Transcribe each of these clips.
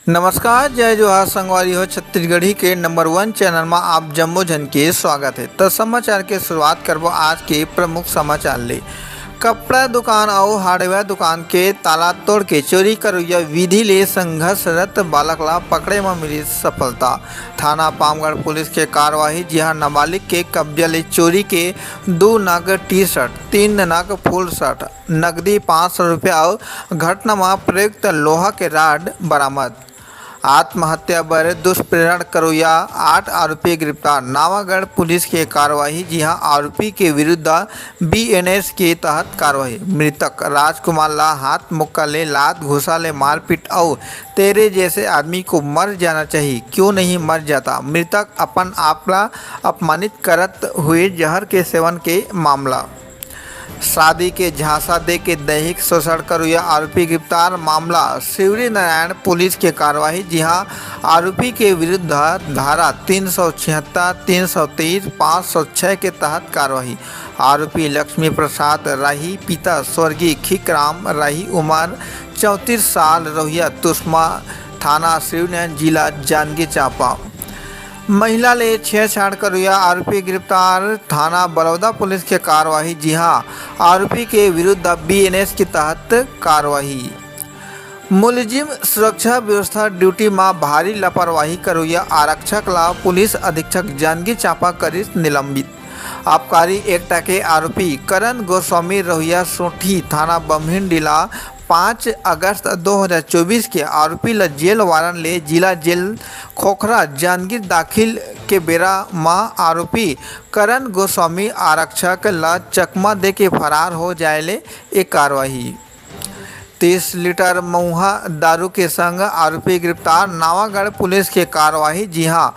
नमस्कार, जय जोहार संगवारी हो। छत्तीसगढ़ी के नंबर 1 चैनल में आप जम्मो जन के स्वागत है। तो समाचार के शुरुआत करबो आज के प्रमुख समाचार ले। कपड़ा दुकान और हार्डवेयर दुकान के ताला तोड़ के चोरी करोइया विधि ले संघर्षरत बालक ला पकड़े में मिली सफलता। थाना पामगढ़ पुलिस के कार्यवाही जहां नाबालिग के कब्जा ले चोरी के 2 नग टी शर्ट, 3 नग फुल शर्ट, नकदी 500 रुपया और घटना में प्रयुक्त लोहा के राड बरामद। आत्महत्या बर दुष्प्रेरण करोया 8 आरोपी गिरफ्तार। नावागढ़ पुलिस के कार्यवाही जहां आरोपी के विरुद्ध बीएनएस के तहत कार्यवाही। मृतक राजकुमार ला हाथ मुक्का ले लात घुसा ले मारपीट और तेरे जैसे आदमी को मर जाना चाहिए, क्यों नहीं मर जाता। मृतक अपन आपला अपमानित करत हुए जहर के सेवन के मामला। शादी के झांसा दे के दैहिक शोषण करुया आरोपी गिरफ्तार। मामला शिवरी नारायण पुलिस के कार्यवाही जहां आरोपी के विरुद्ध धारा 376, 323, 506 के तहत कार्यवाही। आरोपी लक्ष्मी प्रसाद राही, पिता स्वर्गीय खिकराम राही, उम्र 34 साल, रोहिया तुष्मा, थाना शिवनारायण, जिला जांजगीर चांपा। महिला ले छेड़छाड़ करुया आरोपी गिरफ्तार। थाना बड़ौदा पुलिस के कार्यवाही जहां आरोपी के विरुद्ध बीएनएस के तहत कार्यवाही। मुलजिम सुरक्षा व्यवस्था ड्यूटी में भारी लापरवाही करुया आरक्षक ला पुलिस अधीक्षक जांजगीर चांपा करिस निलंबित। आबकारी एक्ट के आरोपी करण गोस्वामी रोहिया सोठी, थाना बम्हिनडिला 5 अगस्त 2024 के आरोपी ला जेल वारंट ले जिला जेल खोखरा जांजगीर दाखिल के बेरा मां आरोपी करण गोस्वामी आरक्षक ला चकमा दे के फरार हो जाएले एक कार्यवाही। 30 लीटर महुआ दारू के संग आरोपी गिरफ्तार। नावागढ़ पुलिस के कार्यवाही जहां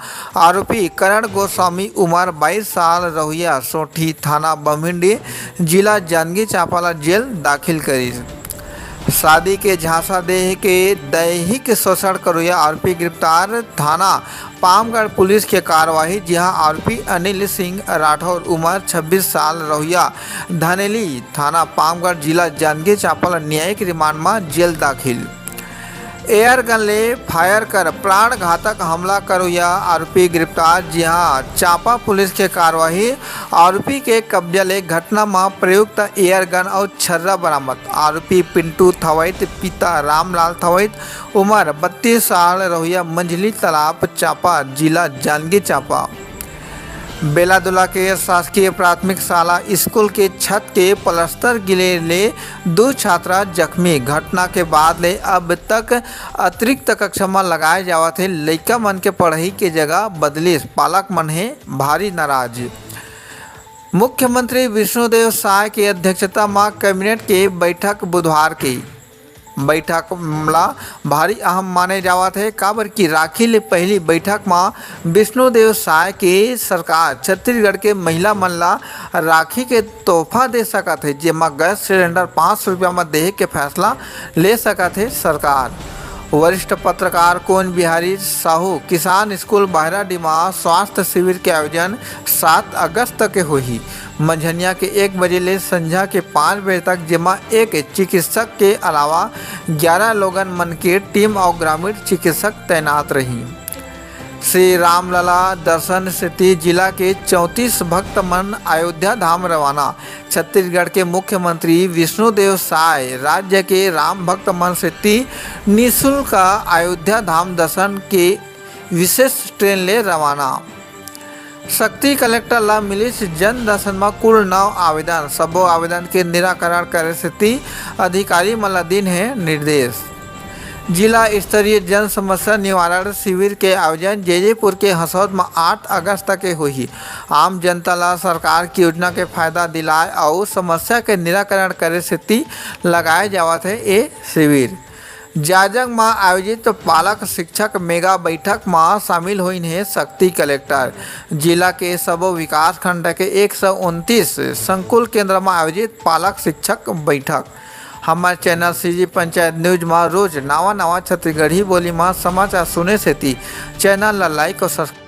आरोपी करण गोस्वामी उम्र 22 साल, रोहिया सोठी, थाना बम्हिनडी, जिला जांजगीर चांपा जेल दाखिल करी। शादी के झांसा दे के दैहिक शोषण करुया आरोपी गिरफ्तार। थाना पामगढ़ पुलिस के कार्यवाही जहां आरोपी अनिल सिंह राठौर उम्र 26 साल, रोहिया धनेली, थाना पामगढ़, जिला जांजगीर चांपा न्यायिक रिमांड में जेल दाखिल। एयर गन ले फायर कर प्राण घातक हमला करुया आरोपी गिरफ्तार। जहां चांपा पुलिस के कार्यवाही आरोपी के कब्जा ले घटना में प्रयुक्त एयर गन और छर्रा बरामद। आरोपी पिंटू थवैत, पिता रामलाल थवैत, उम्र 32 साल, रोहिया मंझली तालाब, चांपा, जिला जांजगीर चांपा। बेलादुला के शासकीय प्राथमिक शाला स्कूल के छत के प्लास्टर गिरे ले 2 छात्रा जख्मी। घटना के बाद ले अब तक अतिरिक्त कक्षा में लगाए जावत है। लइका मन के पढ़ाई के जगह बदलिस, पालक मन है भारी नाराज। मुख्यमंत्री विष्णुदेव साय की अध्यक्षता में कैबिनेट के बैठक बुधवार की। बैठक मामला भारी अहम माने जावत है, काबर की राखी ले पहली बैठक में विष्णुदेव साय के सरकार छत्तीसगढ़ के महिला मन ला राखी के तोहफा दे सकत है, जेमा गैस सिलेंडर 500 रुपया में देहे के फैसला ले सकत है सरकार। वरिष्ठ पत्रकार कोन बिहारी साहू किसान स्कूल बहराडीमा स्वास्थ्य शिविर के आयोजन 7 अगस्त तक के होही। मंझनिया के 1 बजे ले संझा के 5 बजे तक, जेमा एक चिकित्सक के अलावा 11 लोगन मन के टीम और ग्रामीण चिकित्सक तैनात रही। श्री रामलला दर्शन सिटी जिला के 34 भक्त मन अयोध्या धाम रवाना। छत्तीसगढ़ के मुख्यमंत्री विष्णुदेव साय राज्य के राम भक्त मन सिटी निःशुल्क अयोध्या धाम दर्शन के विशेष ट्रेन ले रवाना। शक्ति कलेक्टर ला मिलिस जन दर्शन में कुल 9 आवेदन। सबो आवेदन के निराकरण करे स्थिति अधिकारी मन ला दिन है निर्देश। जिला स्तरीय जन समस्या निवारण शिविर के आयोजन जयपुर के हसौद में 8 अगस्त तक के हुई। आम जनता ला सरकार की योजना के फायदा दिलाए और समस्या के निराकरण करे स्थिति लगाए जावत है। ये शिविर जाजंग में आयोजित पालक शिक्षक मेगा बैठक में शामिल हुई है शक्ति कलेक्टर। जिला के सबो विकास खंड के 129 संकुल केंद्र में आयोजित पालक शिक्षक बैठक। हमारे चैनल सीजी पंचायत न्यूज में रोज नवा छत्तीसगढ़ी बोली में समाचार सुने से चैनल ला लाइक और सब्सक्राइब